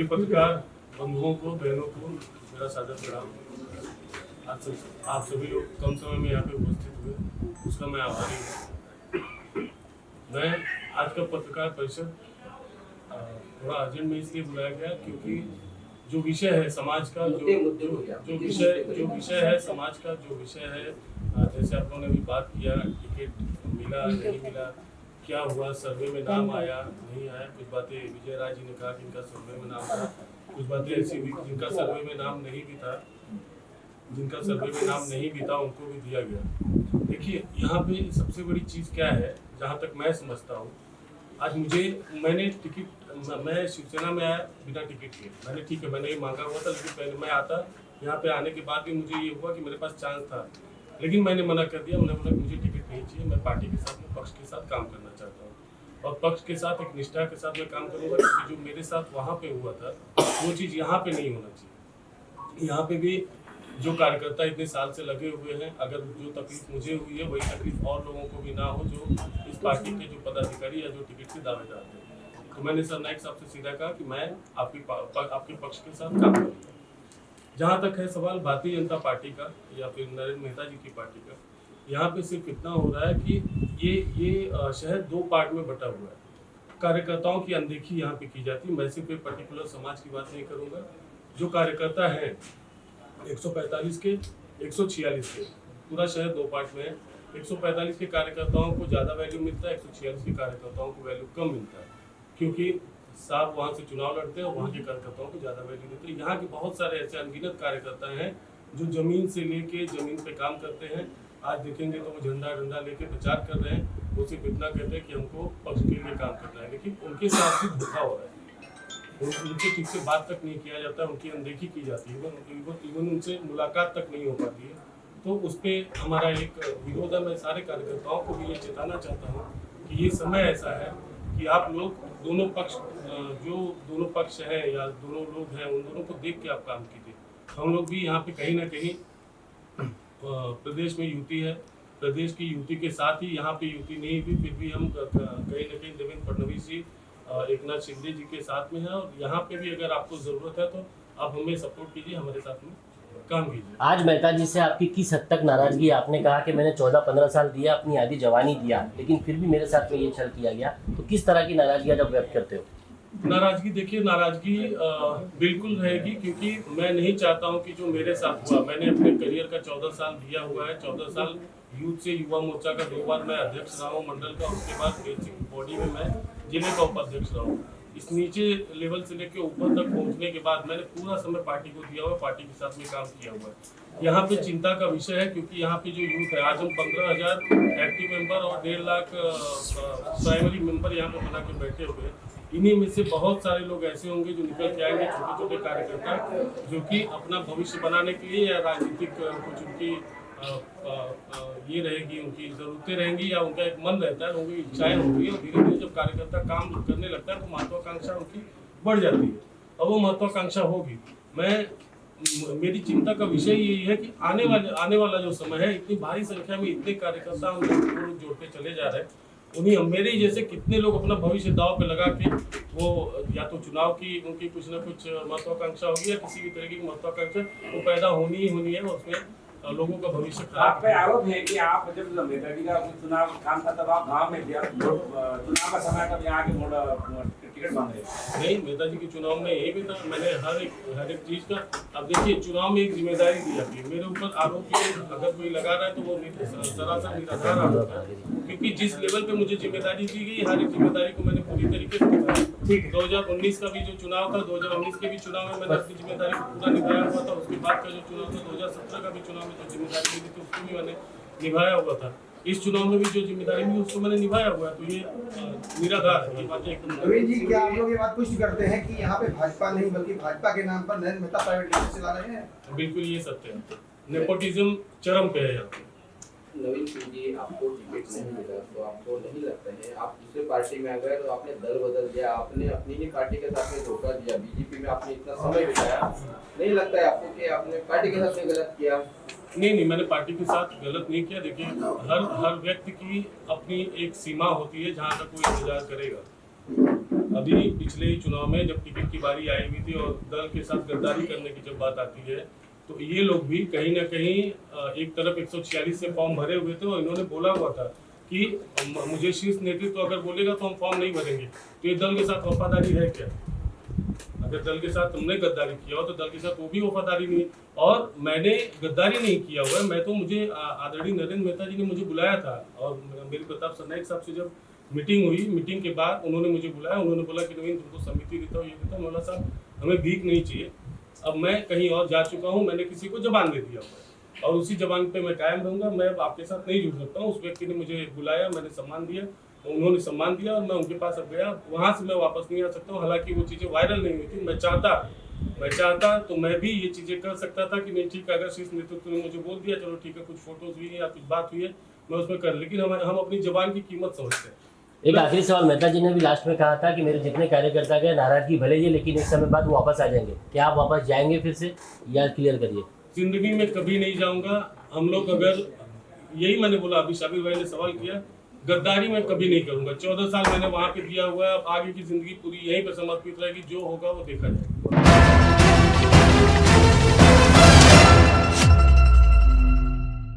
सभी पत्रकार बंधुओं को, बहनों को मेरा सादर प्रणाम। आज आप सभी लोग कम समय में यहाँ पे उपस्थित हुए, उसका मैं आभारी हूँ। मैं आज का पत्रकार परिषद थोड़ा अर्जेंट में इसलिए बुलाया गया क्योंकि जो विषय है समाज का, जो विषय है समाज का, जो विषय है, जैसे आप लोगों ने भी बात किया, टिकट मिला नहीं मिला, क्या हुआ, सर्वे में नाम आया नहीं आया, कुछ बातें विजय राय जी ने कहा कि इनका सर्वे में नाम था, कुछ बातें ऐसी हुई जिनका सर्वे में नाम नहीं भी था, उनको भी दिया गया। देखिए, यहाँ पे सबसे बड़ी चीज़ क्या है, जहाँ तक मैं समझता हूँ, आज मैंने शिवसेना में आया बिना टिकट के। मैंने ये मांगा हुआ था, लेकिन पहले मैं आता, यहाँ पे आने के बाद भी मुझे ये हुआ कि मेरे पास चांस था, लेकिन मैंने मना कर दिया। मैंने बोला मुझे टिकट नहीं चाहिए, मैं पार्टी के साथ, मैं पक्ष के साथ काम करना चाहता हूँ, और पक्ष के साथ एक निष्ठा के साथ मैं काम करूँगा, क्योंकि जो मेरे साथ वहाँ पे हुआ था वो चीज़ यहाँ पे नहीं होना चाहिए। यहाँ पे भी जो कार्यकर्ता इतने साल से लगे हुए हैं, अगर जो तकलीफ मुझे हुई है वही तकलीफ और लोगों को भी ना हो, जो इस पार्टी के जो पदाधिकारी या जो टिकट के दावेदार थे। तो मैंने सर नायक साहब से सीधा कहा कि मैं आपके पक्ष के साथ काम करूँगा। जहाँ तक है सवाल भारतीय जनता पार्टी का या फिर नरेंद्र मेहता जी की पार्टी का, यहाँ पे सिर्फ इतना हो रहा है कि ये शहर दो पार्ट में बटा हुआ है। कार्यकर्ताओं की अनदेखी यहाँ पे की जाती है। मैं सिर्फ एक पर्टिकुलर समाज की बात नहीं करूँगा। जो कार्यकर्ता हैं 145 के, 146 के, पूरा शहर दो पार्ट में है। 145 के कार्यकर्ताओं को ज़्यादा वैल्यू मिलता है, 146 के कार्यकर्ताओं को वैल्यू कम मिलता है, क्योंकि साहब वहाँ से चुनाव लड़ते हैं और वहाँ के कार्यकर्ताओं को ज़्यादा वैल्यू देते हैं। यहाँ के बहुत सारे ऐसे अनगिनत कार्यकर्ता हैं जो जमीन से लेके जमीन पे काम करते हैं। आज देखेंगे तो वो झंडा लेके प्रचार कर रहे हैं, वो सिर्फ इतना कहते हैं कि हमको पक्ष के लिए काम करना है, लेकिन उनके साथ भी धोखा हो रहा है। उनसे ठीक से बात तक नहीं किया जाता, उनकी अनदेखी की जाती है, इवन उनसे मुलाकात तक नहीं हो पाती है। तो उस पर हमारा एक विरोध है। मैं सारे कार्यकर्ताओं को भी ये चेताना चाहता हूँ कि ये समय ऐसा है कि आप लोग दोनों पक्ष हैं या दोनों लोग हैं, उन दोनों को देख के आप काम कीजिए। हम लोग भी यहाँ पे कहीं ना कहीं प्रदेश में युति है, प्रदेश की युति के साथ ही यहाँ पे युति नहीं हुई, फिर भी हम कहीं ना कहीं देवेंद्र फडणवीस जी, एकनाथ शिंदे जी के साथ में है, और यहाँ पे भी अगर आपको जरूरत है तो आप हमें सपोर्ट कीजिए, हमारे साथ में काम कीजिए। आज मेहता जी से आपकी किस हद तक नाराजगी? आपने कहा कि मैंने 14-15 साल दिया, अपनी आधी जवानी दिया, लेकिन फिर भी मेरे साथ में ये छल किया गया, तो किस तरह की नाराजगी जब व्यक्त करते हो? नाराजगी, देखिए, नाराजगी बिल्कुल रहेगी, क्योंकि मैं नहीं चाहता हूं कि जो मेरे साथ हुआ, मैंने अपने करियर का 14 साल दिया हुआ है। 14 साल यूथ से युवा मोर्चा का 2 बार मैं अध्यक्ष रहा हूँ मंडल का, उसके बाद बेसिक बॉडी में मैं जिले का उपाध्यक्ष रहा हूँ। इस नीचे लेवल से लेकर ऊपर तक पहुंचने के बाद मैंने पूरा समय पार्टी को दिया हुआ, पार्टी के साथ में काम किया हुआ है। यहाँ पे चिंता का विषय है, क्योंकि यहाँ पे जो यूथ है, आज हम 15,000 एक्टिव मेंबर और 1.5 लाख प्राइमरी मेंबर यहाँ पे बना के बैठे हुए हैं। इन्हीं में से बहुत सारे लोग ऐसे होंगे जो निकल के आएंगे, छोटे छोटे कार्यकर्ता, जो कि अपना भविष्य बनाने के लिए या राजनीतिक कुछ उनकी ये रहेगी, उनकी ज़रूरतें रहेंगी या उनका एक मन रहता है, उनकी इच्छाएं होती है, और धीरे धीरे जब कार्यकर्ता काम करने लगता है तो महत्वाकांक्षा उनकी बढ़ जाती है, और वो महत्वाकांक्षा होगी। मेरी चिंता का विषय यही है कि आने वाला जो समय है, इतनी भारी संख्या में इतने कार्यकर्ता हम लोग जोड़ते चले जा रहे हैं, उन्हीं मेरे जैसे कितने लोग अपना भविष्य दाव पे लगा के, वो या तो चुनाव की उनकी कुछ ना कुछ महत्वाकांक्षा होगी या किसी भी तरीके की महत्वाकांक्षा वो पैदा होनी ही होनी है, और उसमें लोगों का भविष्य आप पे आरोप है कि आप जब मेहता जी का चुनाव काम था तब आप गांव में थे, चुनाव का समय तब यहाँ के टिकट मांग रहे? नहीं, मेहता जी के चुनाव में यही भी था, मैंने हर एक चीज का, अब देखिए, चुनाव में एक जिम्मेदारी दी जाती है। मेरे ऊपर आरोप अगर कोई लगा रहा है तो वो सरासर निराधार आरोप है, क्योंकि जिस लेवल पे मुझे जिम्मेदारी दी गई, हर एक जिम्मेदारी को मैंने पूरी तरीके से निभाया। 2019 का भी जो चुनाव था, 2019 के भी चुनाव में मैंने अपनी जिम्मेदारी को पूरा निभाया हुआ था। उसके बाद का जो चुनाव था, 2017 का भी चुनाव में जो जिम्मेदारी दी थी उसको भी मैंने निभाया हुआ था। इस चुनाव में भी जो जिम्मेदारी मिली उसको मैंने निभाया हुआ है, तो ये निराधार है, ये बात एकदम। नवीन जी, क्या आप लोग ये बात पुष्टि करते हैं कि यहाँ पे भाजपा नहीं बल्कि भाजपा के नाम पर नरेंद्र मेहता प्राइवेट लिमिटेड चला रहे हैं? बिल्कुल ये सत्य है, नेपोटिज्म चरम पे है यहाँ पे। नवीन सिंह जी, आपको टिकट नहीं मिला तो आपको नहीं लगता है आप दूसरे पार्टी में आ गए तो आपने दल बदल दिया, आपने अपनी ही पार्टी के साथ में धोखा दिया, बीजेपी में आपने इतना समय बिताया, नहीं लगता है आपको कि आपने पार्टी के साथ में गलत किया? नहीं, मैंने पार्टी के साथ गलत नहीं किया। देखिए, हर व्यक्ति की अपनी एक सीमा होती है जहाँ तक वो इंतजार करेगा। अभी पिछले ही चुनाव में जब टिकट की बारी आई हुई थी और दल के साथ गद्दारी करने की जब बात आती है, तो ये लोग भी कहीं ना कहीं एक तरफ 146 से फॉर्म भरे हुए थे और इन्होंने बोला हुआ था कि मुझे शीर्ष नेतृत्व तो अगर बोलेगा तो हम फॉर्म नहीं भरेंगे। तो ये दल के साथ वफादारी है क्या? अगर दल के साथ तुमने गद्दारी किया हो तो दल के साथ वो भी वफादारी नहीं। और मैंने गद्दारी नहीं किया हुआ है, मैं तो मुझे आदरणीय नरेंद्र मेहता जी ने मुझे बुलाया था और मेरे प्रताप सरनाइक साहब से जब मीटिंग हुई, मीटिंग के बाद उन्होंने मुझे बुलाया, उन्होंने बोला कि नवीन तुमको समिति देता हूँ, ये देता हूँ। बोला साहब हमें भीख नहीं चाहिए, अब मैं कहीं और जा चुका हूँ, मैंने किसी को जबान दे दिया हुआ है और उसी जबान पे मैं कायम रहूँगा। मैं अब आपके साथ नहीं जुड़ सकता हूँ। उस व्यक्ति ने मुझे बुलाया, मैंने सम्मान दिया, उन्होंने सम्मान दिया और मैं उनके पास अब गया। वहाँ से मैं वापस नहीं आ सकता हूँ। हालांकि वो चीज़ें वायरल नहीं हुई थी। मैं चाहता तो मैं भी ये चीज़ें कर सकता था कि नहीं ठीक है, अगर शीर्ष नेतृत्व ने मुझे बोल दिया चलो ठीक है, कुछ फोटोज हुई है या कुछ बात हुई है मैं उसमें कर, लेकिन हम अपनी जबान की कीमत समझते हैं। एक आखिरी सवाल, मेहता जी ने भी लास्ट में कहा था कि मेरे जितने कार्यकर्ता गए नाराजगी भले ही, लेकिन एक समय बाद वो वापस आ जाएंगे। क्या आप वापस जाएंगे फिर से, या क्लियर करिए? जिंदगी में कभी नहीं जाऊंगा। हम लोग अगर, यही मैंने बोला, अभी शाबिर भाई ने सवाल किया, गद्दारी मैं कभी नहीं करूंगा। 14 साल मैंने वहां पे दिया हुआ है। अब आगे की जिंदगी पूरी यहीं पे समर्पित रहेगी। जो होगा वो देखा जाएगा।